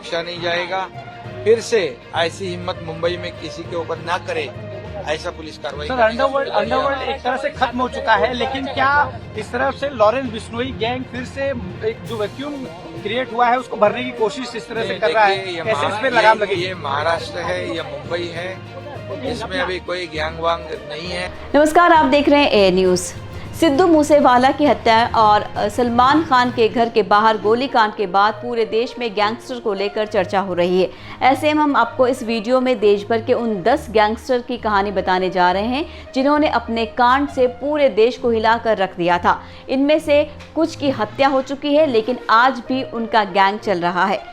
बख्शा नहीं जाएगा। फिर से ऐसी हिम्मत मुंबई में किसी के ऊपर ना करे, ऐसा पुलिस कार्रवाई। सर, अंडरवर्ल्ड एक तरह से खत्म हो चुका है, लेकिन क्या इस तरफ से लॉरेंस बिश्नोई गैंग फिर से एक जो वैक्यूम क्रिएट हुआ है उसको भरने की कोशिश इस तरह से कर रहा है? कैसे इस पे लगाम लगेगी? ये महाराष्ट्र है, ये मुंबई है, इसमें अभी कोई गैंग वांग नहीं है। नमस्कार, आप देख रहे हैं ए न्यूज़। सिद्धू मूसेवाला की हत्या और सलमान खान के घर के बाहर गोलीकांड के बाद पूरे देश में गैंगस्टर को लेकर चर्चा हो रही है। ऐसे में हम आपको इस वीडियो में देश भर के उन 10 गैंगस्टर की कहानी बताने जा रहे हैं जिन्होंने अपने कांड से पूरे देश को हिलाकर रख दिया था। इनमें से कुछ की हत्या हो चुकी है, लेकिन आज भी उनका गैंग चल रहा है।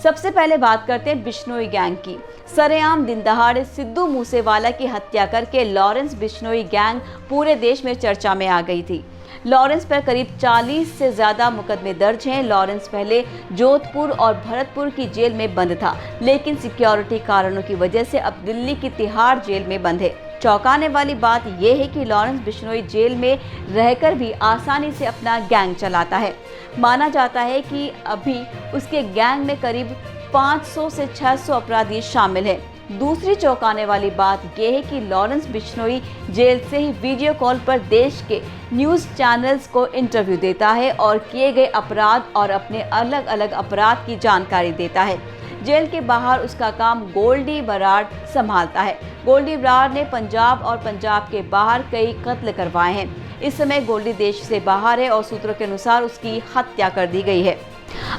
सबसे पहले बात करते हैं बिश्नोई गैंग की। सरेआम दिन दहाड़े सिद्धू मूसेवाला की हत्या करके लॉरेंस बिश्नोई गैंग पूरे देश में चर्चा में आ गई थी। लॉरेंस पर करीब 40 से ज़्यादा मुकदमे दर्ज हैं। लॉरेंस पहले जोधपुर और भरतपुर की जेल में बंद था, लेकिन सिक्योरिटी कारणों की वजह से अब दिल्ली की तिहाड़ जेल में बंद है। चौंकाने वाली बात यह है कि लॉरेंस बिश्नोई जेल में रहकर भी आसानी से अपना गैंग चलाता है। माना जाता है कि अभी उसके गैंग में करीब 500 से 600 अपराधी शामिल हैं। दूसरी चौंकाने वाली बात यह है कि लॉरेंस बिश्नोई जेल से ही वीडियो कॉल पर देश के न्यूज़ चैनल्स को इंटरव्यू देता है और किए गए अपराध और अपने अलग अलग अपराध की जानकारी देता है। जेल के बाहर उसका काम गोल्डी बराड़ संभालता है। गोल्डी बराड़ ने पंजाब और पंजाब के बाहर कई कत्ल करवाए हैं। इस समय गोल्डी देश से बाहर है और सूत्रों के अनुसार उसकी हत्या कर दी गई है।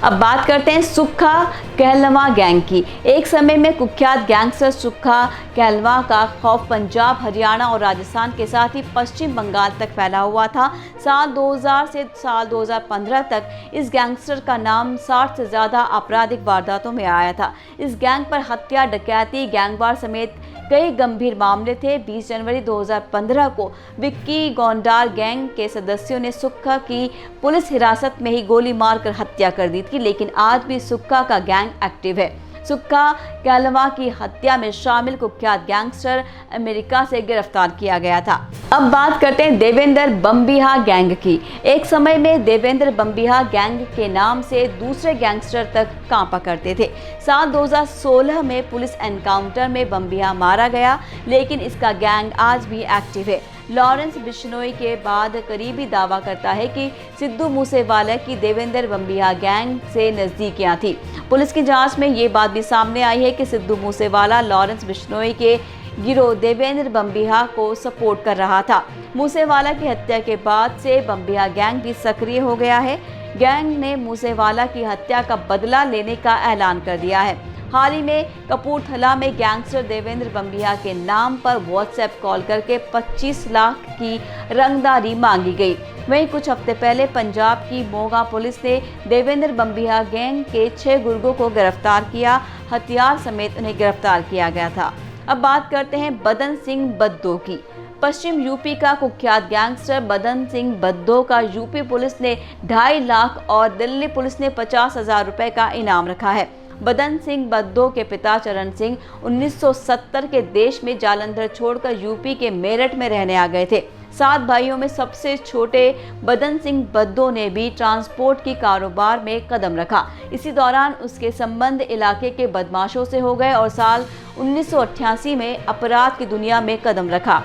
अब बात करते हैं सुक्खा कहलवा गैंग की। एक समय में कुख्यात गैंगस्टर सुक्खा कहलवा का खौफ पंजाब, हरियाणा और राजस्थान के साथ ही पश्चिम बंगाल तक फैला हुआ था। साल 2000 से साल 2015 तक इस गैंगस्टर का नाम 60 से ज़्यादा आपराधिक वारदातों में आया था। इस गैंग पर हत्या, डकैती, गैंगवार समेत कई गंभीर मामले थे। 20 जनवरी 2015 को विक्की गोंडार गैंग के सदस्यों ने सुक्खा की पुलिस हिरासत में ही गोली मारकर हत्या कर दी थी, लेकिन आज भी सुक्खा का गैंग एक्टिव है। सुक्खा कहलवा की हत्या में शामिल कुख्यात गैंगस्टर अमेरिका से गिरफ्तार किया गया था। अब बात करते हैं देवेंद्र बम्बिहा गैंग की। एक समय में देवेंद्र बम्बिहा गैंग के नाम से दूसरे गैंगस्टर तक कांपा करते थे। साल 2016 में पुलिस एनकाउंटर में बम्बिहा मारा गया, लेकिन इसका गैंग आज भी एक्टिव है। लॉरेंस बिश्नोई के बाद करीबी दावा करता है कि सिद्धू मूसेवाला की देवेंद्र बम्बिहा गैंग से नज़दीकियां थी। पुलिस की जांच में ये बात भी सामने आई है कि सिद्धू मूसेवाला लॉरेंस बिश्नोई के गिरोह देवेंद्र बम्बिहा को सपोर्ट कर रहा था। मूसेवाला की हत्या के बाद से बम्बिहा गैंग भी सक्रिय हो गया है। गैंग ने मूसेवाला की हत्या का बदला लेने का ऐलान कर दिया है। हाल ही में कपूरथला में गैंगस्टर देवेंद्र बम्बिहा के नाम पर व्हाट्सएप कॉल करके 25 लाख की रंगदारी मांगी गई। वहीं कुछ हफ्ते पहले पंजाब की मोगा पुलिस ने देवेंद्र बम्बिहा गैंग के 6 गुर्गों को गिरफ्तार किया। हथियार समेत उन्हें गिरफ्तार किया गया था। अब बात करते हैं बदन सिंह बद्दो की। पश्चिम यूपी का कुख्यात गैंगस्टर बदन सिंह बद्दो का यूपी पुलिस ने 2.5 लाख और दिल्ली पुलिस ने 50,000 रुपए का इनाम रखा है। बदन सिंह बद्दो के पिता चरण सिंह 1970 के देश में जालंधर छोड़कर यूपी के मेरठ में रहने आ गए थे। 7 भाइयों में सबसे छोटे बदन सिंह बद्दो ने भी ट्रांसपोर्ट की कारोबार में कदम रखा। इसी दौरान उसके संबंध इलाके के बदमाशों से हो गए और साल 1988 में अपराध की दुनिया में कदम रखा।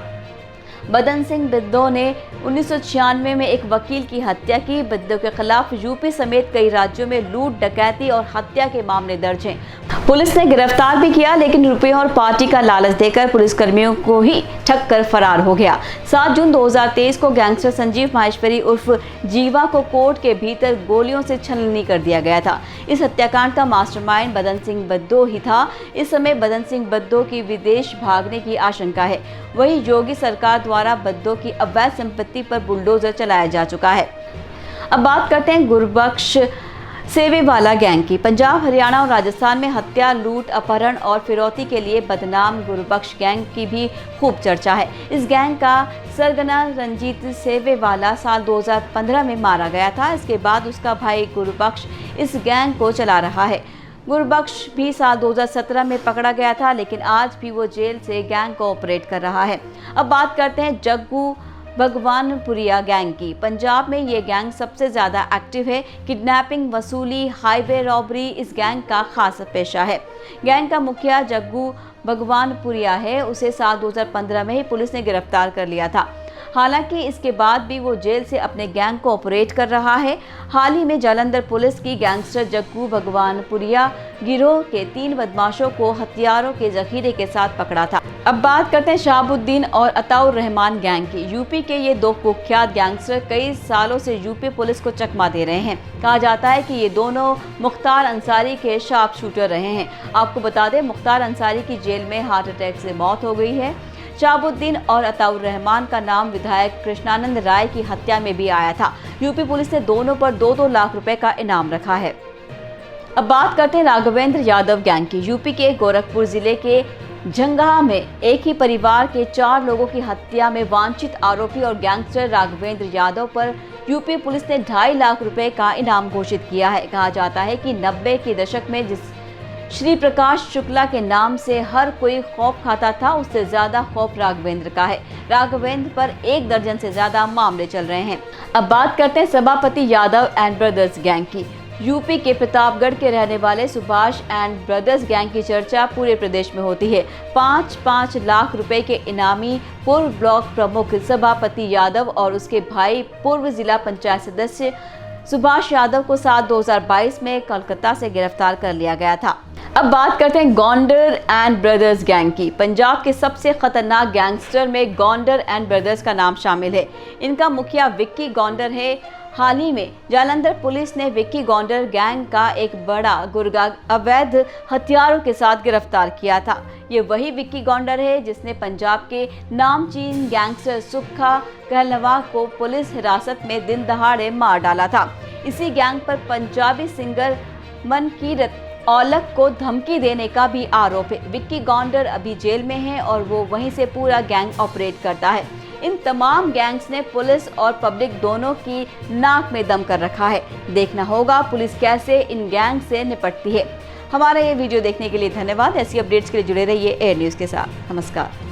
बदन सिंह बद्दो ने 1996 में एक वकील की हत्या की। बद्दो के खिलाफ यूपी समेत कई राज्यों में लूट, डकैती और हत्या के मामले दर्ज हैं। पुलिस ने गिरफ्तार भी किया, लेकिन रुपयों और पार्टी का लालच देकर पुलिसकर्मियों को ही ठग कर फरार हो गया। 7 जून 2023 को गैंगस्टर संजीव माहेश्वरी उर्फ जीवा को कोर्ट के भीतर गोलियों से छलनी कर दिया गया था। इस हत्याकांड का मास्टरमाइंड बदन सिंह बद्दो ही था। इस समय बदन सिंह बद्दो की विदेश भागने की आशंका है। वहीं योगी सरकार द्वारा बद्दो की अवैध संपत्ति पर बुलडोजर चलाया जा चुका है। अब बात करते हैं गुरबख्श सेवेवाला गैंग की। पंजाब, हरियाणा और राजस्थान में हत्या, लूट, अपहरण और फिरौती के लिए बदनाम गुरबख्श गैंग की भी खूब चर्चा है। इस गैंग का सरगना रंजीत सेवेवाला साल 2015 में मारा गया था। इसके बाद उसका भाई गुरबख्श इस गैंग को चला रहा है। गुरबख्श भी साल 2017 में पकड़ा गया था, लेकिन आज भी वो जेल से गैंग को ऑपरेट कर रहा है। अब बात करते हैं जग्गू भगवानपुरिया गैंग की। पंजाब में ये गैंग सबसे ज्यादा एक्टिव है। किडनैपिंग, वसूली, हाईवे रॉबरी इस गैंग का खास पेशा है। गैंग का मुखिया जग्गू भगवानपुरिया है। उसे साल 2015 में ही पुलिस ने गिरफ्तार कर लिया था। हालांकि इसके बाद भी वो जेल से अपने गैंग को ऑपरेट कर रहा है। हाल ही में जालंधर पुलिस की गैंगस्टर जग्गू भगवानपुरिया गिरोह के 3 बदमाशों को हथियारों के जखीरे के साथ पकड़ा था। अब बात करते हैं शहाबुद्दीन और अताउर रहमान गैंग की। यूपी के ये 2 कुख्यात गैंगस्टर कई सालों से यूपी पुलिस को चकमा दे रहे हैं। कहा जाता है कि ये दोनों मुख्तार अंसारी के शार्प शूटर रहे हैं। आपको बता दें, मुख्तार अंसारी की जेल में हार्ट अटैक से मौत हो गई है। शहाबुद्दीन और अताउर रहमान का नाम विधायक कृष्णानंद राय की हत्या में भी आया था। यूपी पुलिस ने दोनों पर 2-2 लाख रुपए का इनाम रखा है। अब बात करते हैं राघवेंद्र यादव गैंग की। यूपी के गोरखपुर जिले के जंगा में एक ही परिवार के 4 लोगों की हत्या में वांछित आरोपी और गैंगस्टर राघवेंद्र यादव पर यूपी पुलिस ने 2.5 लाख रुपए का इनाम घोषित किया है। कहा जाता है कि 90 के दशक में जिस श्री प्रकाश शुक्ला के नाम से हर कोई खौफ खाता था, उससे ज्यादा खौफ राघवेंद्र का है। राघवेंद्र पर 1 दर्जन से ज्यादा मामले चल रहे हैं। अब बात करते हैं सभापति यादव एंड ब्रदर्स गैंग की। यूपी के प्रतापगढ़ के रहने वाले सुभाष एंड ब्रदर्स गैंग की चर्चा पूरे प्रदेश में होती है। 5-5 लाख रुपए के इनामी पूर्व ब्लॉक प्रमुख सभापति यादव और उसके भाई पूर्व जिला पंचायत सदस्य सुभाष यादव को साल 2022 में कोलकाता से गिरफ्तार कर लिया गया था। अब बात करते हैं गौंडर एंड ब्रदर्स गैंग की। पंजाब के सबसे खतरनाक गैंगस्टर में गौंडर एंड ब्रदर्स का नाम शामिल है। इनका मुखिया विक्की गौंडर है। हाल ही में जालंधर पुलिस ने विक्की गौंडर गैंग का एक बड़ा गुर्गा अवैध हथियारों के साथ गिरफ्तार किया था। ये वही विक्की गौंडर है जिसने पंजाब के नामचीन गैंगस्टर सुक्खा कहलवा को पुलिस हिरासत में दिन दहाड़े मार डाला था। इसी गैंग पर पंजाबी सिंगर मनकीरत औलख को धमकी देने का भी आरोप है। विक्की गौंडर अभी जेल में है और वो वहीं से पूरा गैंग ऑपरेट करता है। इन तमाम गैंग्स ने पुलिस और पब्लिक दोनों की नाक में दम कर रखा है। देखना होगा पुलिस कैसे इन गैंग से निपटती है। हमारा ये वीडियो देखने के लिए धन्यवाद। ऐसी अपडेट्स के लिए जुड़े रहिए एयर न्यूज़ के साथ। नमस्कार।